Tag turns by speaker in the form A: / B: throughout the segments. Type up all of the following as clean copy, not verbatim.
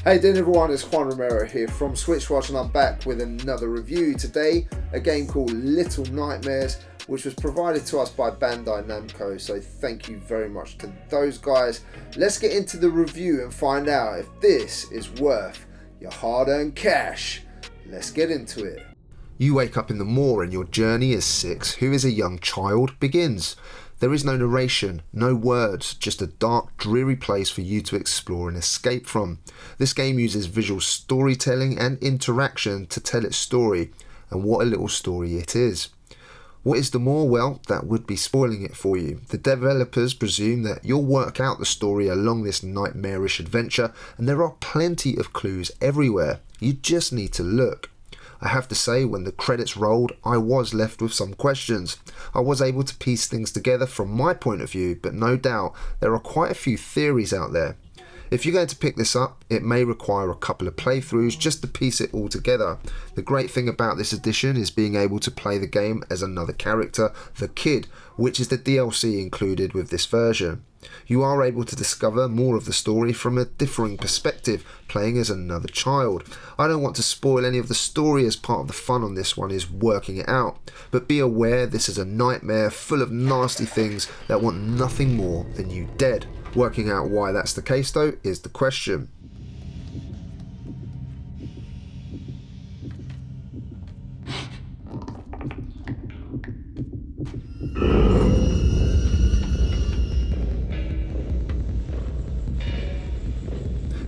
A: Hey doing everyone, it's Juan Romero here from Switchwatch and I'm back with another review. Today, a game called Little Nightmares, which was provided to us by Bandai Namco, so thank you very much to those guys. Let's get into the review and find out if this is worth your hard-earned cash. Let's get into it.
B: You wake up in the moor and your journey as Six, who is a young child, begins. There is no narration, no words, just a dark, dreary place for you to explore and escape from. This game uses visual storytelling and interaction to tell its story, and what a little story it is. What is the moor? Well, that would be spoiling it for you. The developers presume that you'll work out the story along this nightmarish adventure, and there are plenty of clues everywhere. You just need to look. I have to say, when the credits rolled, I was left with some questions. I was able to piece things together from my point of view, but no doubt there are quite a few theories out there. If you're going to pick this up, it may require a couple of playthroughs just to piece it all together. The great thing about this edition is being able to play the game as another character, the Kid, which is the DLC included with this version. You are able to discover more of the story from a differing perspective, playing as another child. I don't want to spoil any of the story, as part of the fun on this one is working it out, but be aware this is a nightmare full of nasty things that want nothing more than you dead. Working out why that's the case though is the question.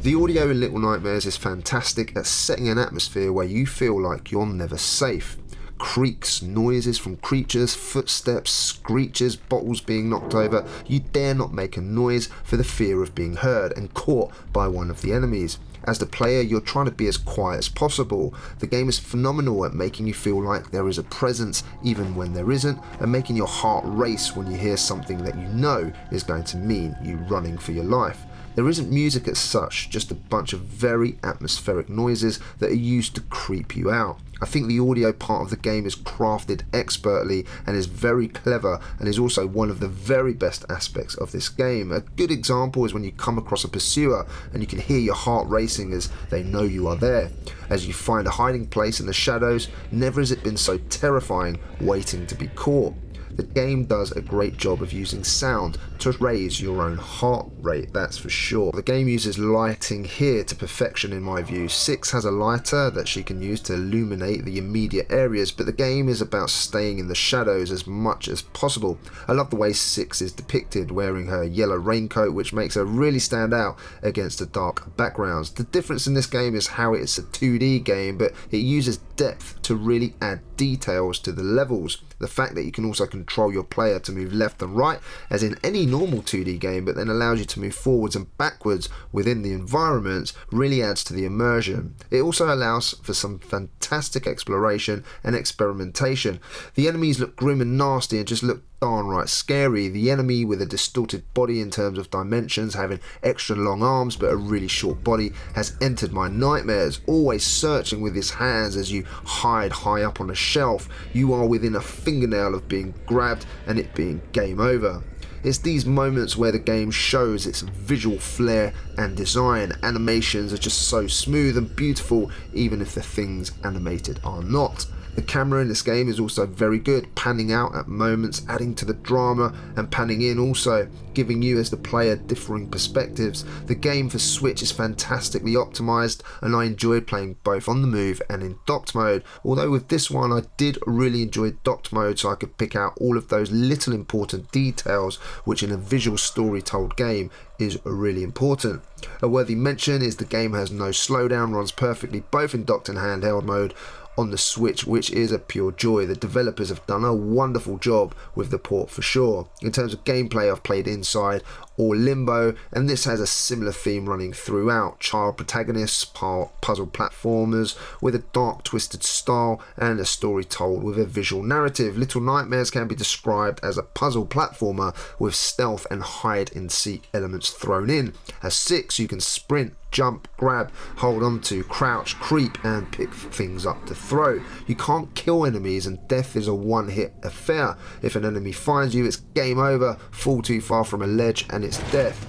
B: The audio in Little Nightmares is fantastic at setting an atmosphere where you feel like you're never safe. Creaks, noises from creatures, footsteps, screeches, bottles being knocked over. You dare not make a noise for the fear of being heard and caught by one of the enemies. As the player, you're trying to be as quiet as possible. The game is phenomenal at making you feel like there is a presence even when there isn't, and making your heart race when you hear something that you know is going to mean you running for your life. There isn't music as such, just a bunch of very atmospheric noises that are used to creep you out. I think the audio part of the game is crafted expertly and is very clever, and is also one of the very best aspects of this game. A good example is when you come across a pursuer and you can hear your heart racing as they know you are there. As you find a hiding place in the shadows, never has it been so terrifying waiting to be caught. The game does a great job of using sound to raise your own heart rate, that's for sure. The game uses lighting here to perfection in my view. Six has a lighter that she can use to illuminate the immediate areas, but the game is about staying in the shadows as much as possible. I love the way Six is depicted, wearing her yellow raincoat, which makes her really stand out against the dark backgrounds. The difference in this game is how it's a 2D game, but it uses depth to really add details to the levels. The fact that you can also control your player to move left and right, as in any normal 2D game, but then allows you to move forwards and backwards within the environments, really adds to the immersion. It also allows for some fantastic exploration and experimentation. The enemies look grim and nasty and just look darn right scary. The enemy with a distorted body in terms of dimensions, having extra long arms but a really short body, has entered my nightmares, always searching with his hands as you hide high up on a shelf. You are within a fingernail of being grabbed and it being game over. It's these moments where the game shows its visual flair and design. Animations are just so smooth and beautiful, even if the things animated are not. The camera in this game is also very good, panning out at moments, adding to the drama, and panning in also, giving you as the player differing perspectives. The game for Switch is fantastically optimised, and I enjoyed playing both on the move and in docked mode, although with this one I did really enjoy docked mode, so I could pick out all of those little important details which in a visual story told game is really important. A worthy mention is the game has no slowdown, runs perfectly both in docked and handheld mode on the Switch, which is a pure joy. The developers have done a wonderful job with the port for sure. In terms of gameplay, I've played Inside or Limbo, and this has a similar theme running throughout. Child protagonists, puzzle platformers with a dark twisted style and a story told with a visual narrative. Little Nightmares can be described as a puzzle platformer with stealth and hide and seek elements thrown in. As Six, you can sprint, jump, grab, hold on to, crouch, creep and pick things up to throw. You can't kill enemies and death is a one-hit affair. If an enemy finds you, it's game over. Fall too far from a ledge and it's death.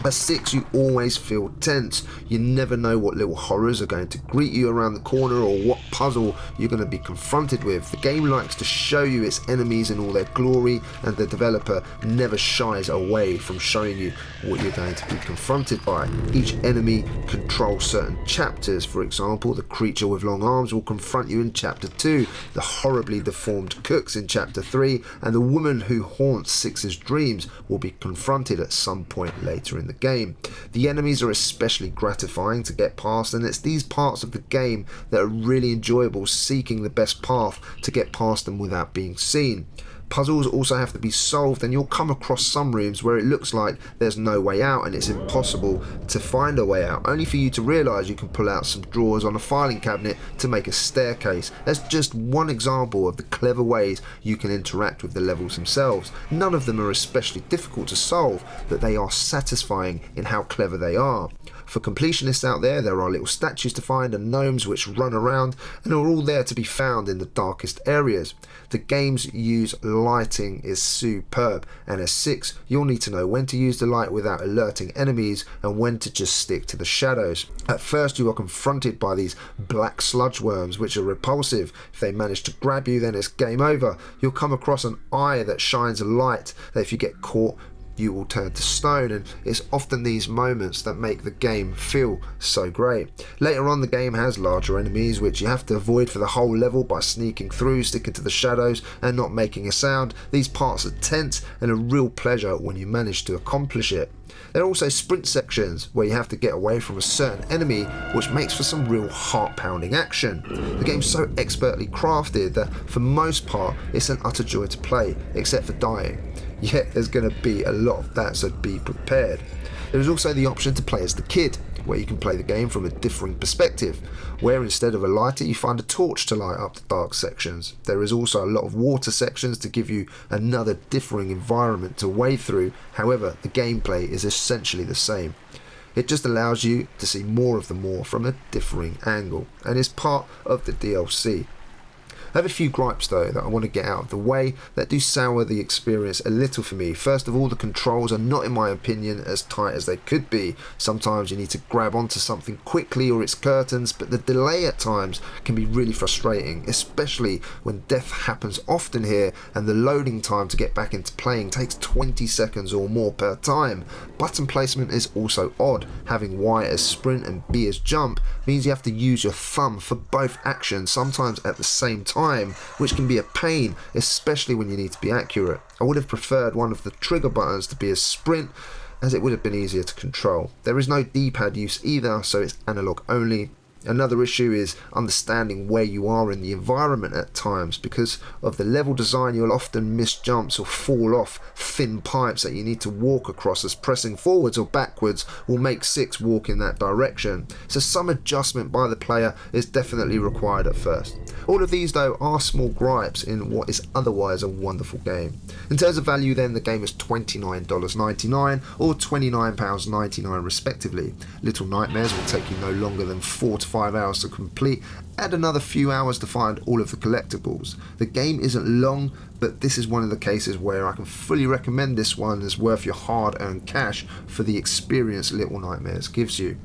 B: At 6, you always feel tense. You never know what little horrors are going to greet you around the corner or what puzzle you're going to be confronted with. The game likes to show you its enemies in all their glory, and the developer never shies away from showing you what you're going to be confronted by. Each enemy controls certain chapters. For example, the creature with long arms will confront you in Chapter 2, the horribly deformed cooks in Chapter 3, and the woman who haunts Six's dreams will be confronted at some point later in the game. The enemies are especially gratifying to get past, and it's these parts of the game that are really enjoyable, seeking the best path to get past them without being seen. Puzzles also have to be solved, and you'll come across some rooms where it looks like there's no way out and it's impossible to find a way out, only for you to realise you can pull out some drawers on a filing cabinet to make a staircase. That's just one example of the clever ways you can interact with the levels themselves. None of them are especially difficult to solve, but they are satisfying in how clever they are. For completionists out there are little statues to find and gnomes which run around and are all there to be found in the darkest areas. The game's use lighting is superb, and at 6 you'll need to know when to use the light without alerting enemies and when to just stick to the shadows. At first you are confronted by these black sludge worms which are repulsive. If they manage to grab you, then it's game over. You'll come across an eye that shines a light that if you get caught you will turn to stone, and it's often these moments that make the game feel so great. Later on, the game has larger enemies which you have to avoid for the whole level by sneaking through, sticking to the shadows and not making a sound. These parts are tense and a real pleasure when you manage to accomplish it. There are also sprint sections where you have to get away from a certain enemy, which makes for some real heart-pounding action. The game's so expertly crafted that for most part it's an utter joy to play, except for dying. Yet there's going to be a lot of that, so be prepared. There is also the option to play as the kid, where you can play the game from a differing perspective, where instead of a lighter you find a torch to light up the dark sections. There is also a lot of water sections to give you another differing environment to wade through. However, the gameplay is essentially the same. It just allows you to see more of the moor from a differing angle, and is part of the DLC. I have a few gripes though that I want to get out of the way that do sour the experience a little for me. First of all, the controls are not, in my opinion, as tight as they could be. Sometimes you need to grab onto something quickly or it's curtains, but the delay at times can be really frustrating, especially when death happens often here and the loading time to get back into playing takes 20 seconds or more per time. Button placement is also odd. Having Y as sprint and B as jump means you have to use your thumb for both actions, sometimes at the same time, which can be a pain, especially when you need to be accurate. I would have preferred one of the trigger buttons to be a sprint, as it would have been easier to control. There is no D-pad use either, so it's analog only. Another issue is understanding where you are in the environment at times. Because of the level design, you'll often miss jumps or fall off thin pipes that you need to walk across, as pressing forwards or backwards will make 6 walk in that direction. So some adjustment by the player is definitely required at first. All of these though are small gripes in what is otherwise a wonderful game. In terms of value then, the game is $29.99 or £29.99 respectively. Little Nightmares will take you no longer than 4 to 5 hours to complete, add another few hours to find all of the collectibles. The game isn't long, but this is one of the cases where I can fully recommend this one as worth your hard-earned cash for the experience Little Nightmares gives you.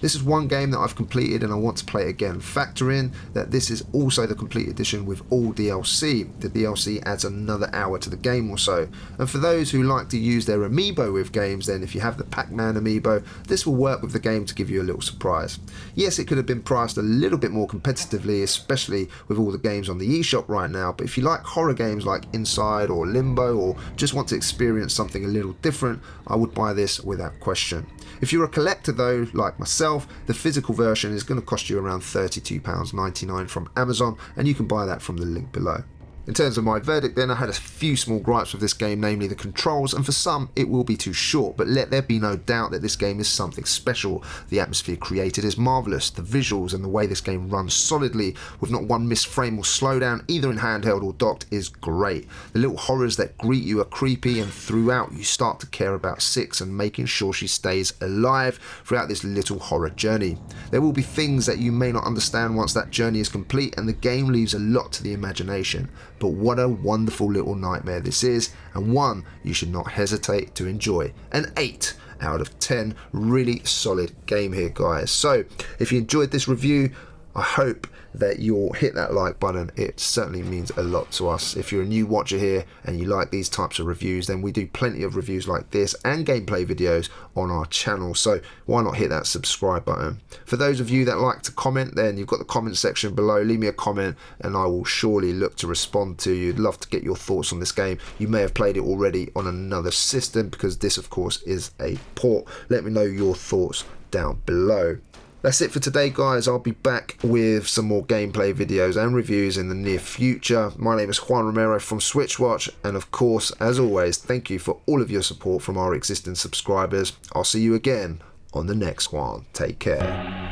B: This is one game that I've completed and I want to play again. Factor in that this is also the complete edition with all DLC. The DLC adds another hour to the game or so. And for those who like to use their amiibo with games, then if you have the Pac-Man amiibo, this will work with the game to give you a little surprise. Yes, it could have been priced a little bit more competitively, especially with all the games on the eShop right now, but if you like horror games like Inside or Limbo, or just want to experience something a little different, I would buy this without question. If you're a collector though, like myself, the physical version is going to cost you around £32.99 from Amazon, and you can buy that from the link below. In terms of my verdict then, I had a few small gripes with this game, namely the controls, and for some it will be too short, but let there be no doubt that this game is something special. The atmosphere created is marvellous, the visuals and the way this game runs solidly with not one missed frame or slowdown, either in handheld or docked, is great. The little horrors that greet you are creepy, and throughout you start to care about Six and making sure she stays alive throughout this little horror journey. There will be things that you may not understand once that journey is complete, and the game leaves a lot to the imagination. But what a wonderful little nightmare this is, and one you should not hesitate to enjoy. An 8 out of 10. Really solid game here, guys. So if you enjoyed this review, I hope that you'll hit that like button. It certainly means a lot to us. If you're a new watcher here and you like these types of reviews, then we do plenty of reviews like this and gameplay videos on our channel, so why not hit that subscribe button. For those of you that like to comment, then you've got the comment section below. Leave me a comment and I will surely look to respond to you. I'd love to get your thoughts on this game. You may have played it already on another system, because this of course is a port. Let me know your thoughts down below. That's it for today, guys. I'll be back with some more gameplay videos and reviews in the near future. My name is Juan Romero from Switchwatch, and of course, as always, thank you for all of your support from our existing subscribers. I'll see you again on the next one. Take care.